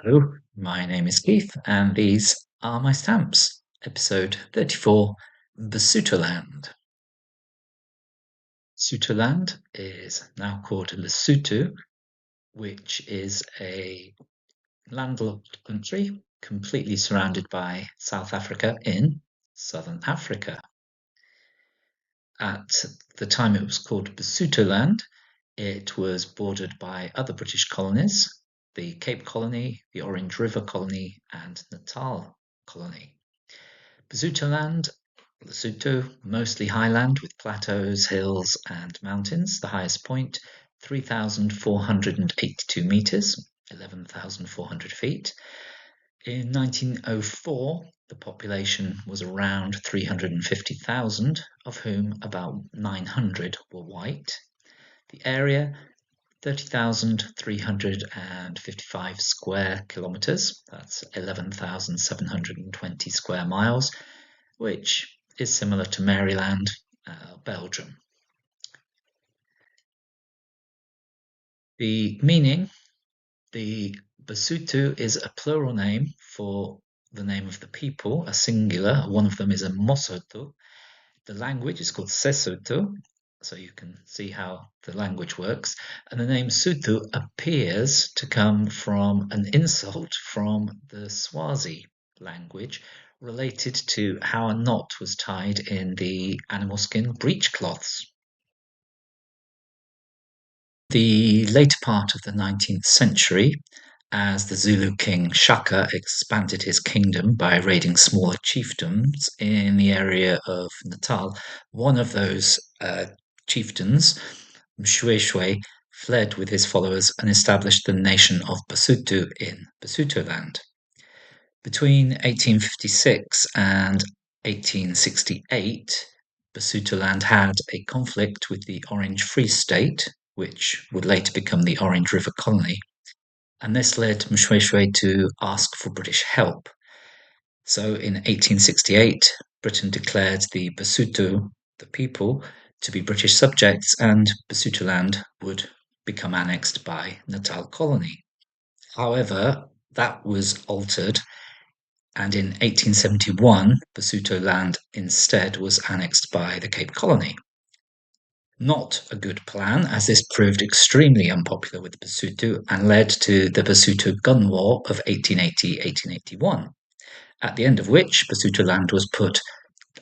Hello, my name is Keith, and these are my stamps. Episode 34, Basutoland. Basutoland is now called Lesotho, which is a landlocked country completely surrounded by South Africa in southern Africa. At the time it was called Basutoland, it was bordered by other British colonies, the Cape Colony, the Orange River Colony, and Natal Colony. Basutoland, Lesotho, mostly highland with plateaus, hills, and mountains. The highest point, 3,482 meters, 11,400 feet. In 1904, the population was around 350,000, of whom about 900 were white. The area, 30,355 square kilometers, that's 11,720 square miles, which is similar to Maryland, Belgium. The meaning, the Basotho is a plural name for the name of the people, a singular. One of them is a Mosotho. The language is called Sesotho, so you can see how the language works. And the name Sotho appears to come from an insult from the Swazi language related to how a knot was tied in the animal skin breechcloths. The later part of the 19th century, as the Zulu king Shaka expanded his kingdom by raiding smaller chiefdoms in the area of Natal, one of those chieftains, Mshweshwe, fled with his followers and established the nation of Basotho in Basutoland. Between 1856 and 1868, Basutoland had a conflict with the Orange Free State, which would later become the Orange River Colony, and this led Mshweshwe to ask for British help. So in 1868, Britain declared the Basotho, the people, to be British subjects, and Basutoland would become annexed by Natal Colony. However, that was altered, and in 1871, Basutoland instead was annexed by the Cape Colony. Not a good plan, as this proved extremely unpopular with Basotho and led to the Basotho Gun War of 1880-1881, at the end of which Basutoland was put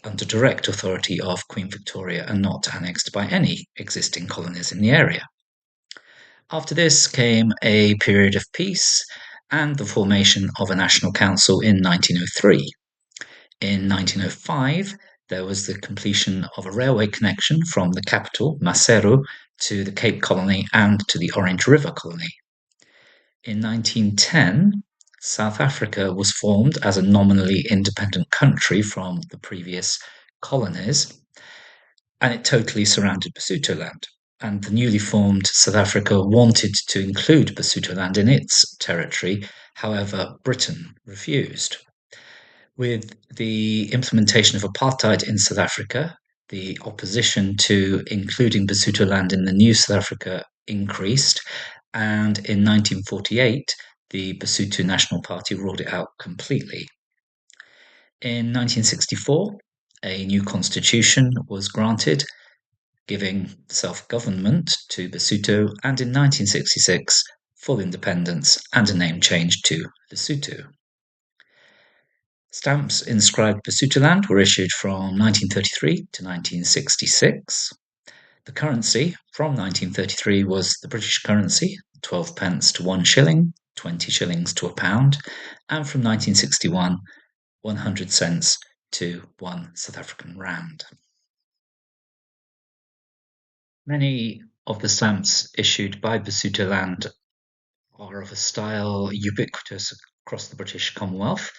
under direct authority of Queen Victoria and not annexed by any existing colonies in the area. After this came a period of peace and the formation of a national council in 1903. In 1905, there was the completion of a railway connection from the capital, Maseru, to the Cape Colony and to the Orange River Colony. In 1910, South Africa was formed as a nominally independent country from the previous colonies, and it totally surrounded Basutoland. And the newly formed South Africa wanted to include Basutoland in its territory, however, Britain refused. With the implementation of apartheid in South Africa, the opposition to including Basutoland in the new South Africa increased, and in 1948, the Basotho National Party ruled it out completely. In 1964, a new constitution was granted, giving self-government to Basotho, and in 1966, full independence and a name change to Lesotho. Stamps inscribed Basutoland were issued from 1933 to 1966. The currency from 1933 was the British currency, 12 pence to 1 shilling, 20 shillings to a pound, and from 1961, 100 cents to 1 South African rand. Many of the stamps issued by Basutoland are of a style ubiquitous across the British Commonwealth,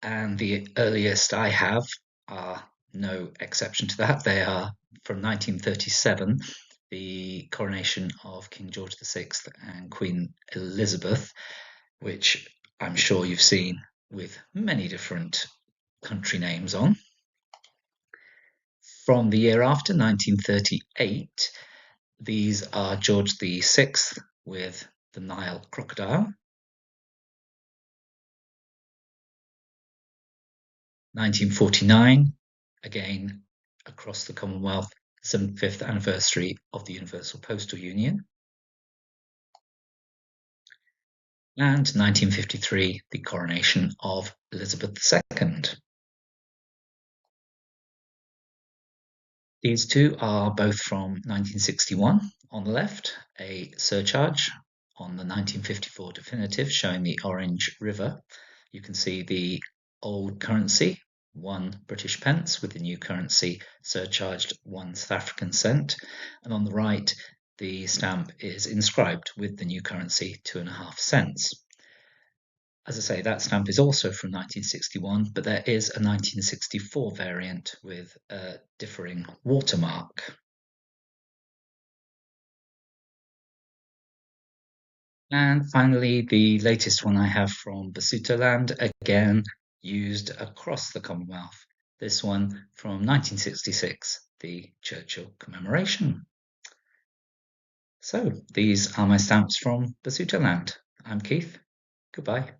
and the earliest I have are no exception to that. They are from 1937, the coronation of King George VI and Queen Elizabeth, which I'm sure you've seen with many different country names on. From the year after, 1938, these are George VI with the Nile crocodile. 1949, again across the Commonwealth, 75th anniversary of the Universal Postal Union. And 1953, the coronation of Elizabeth II. These two are both from 1961. On the left, a surcharge on the 1954 definitive showing the Orange River. You can see the old currency, 1 British pence, with the new currency surcharged 1 South African cent. And on the right, the stamp is inscribed with the new currency, 2.5 cents. As I say, that stamp is also from 1961, but there is a 1964 variant with a differing watermark. And finally, the latest one I have from Basutoland, again used across the Commonwealth. This one from 1966, the Churchill commemoration. So these are my stamps from Basutoland. I'm Keith. Goodbye.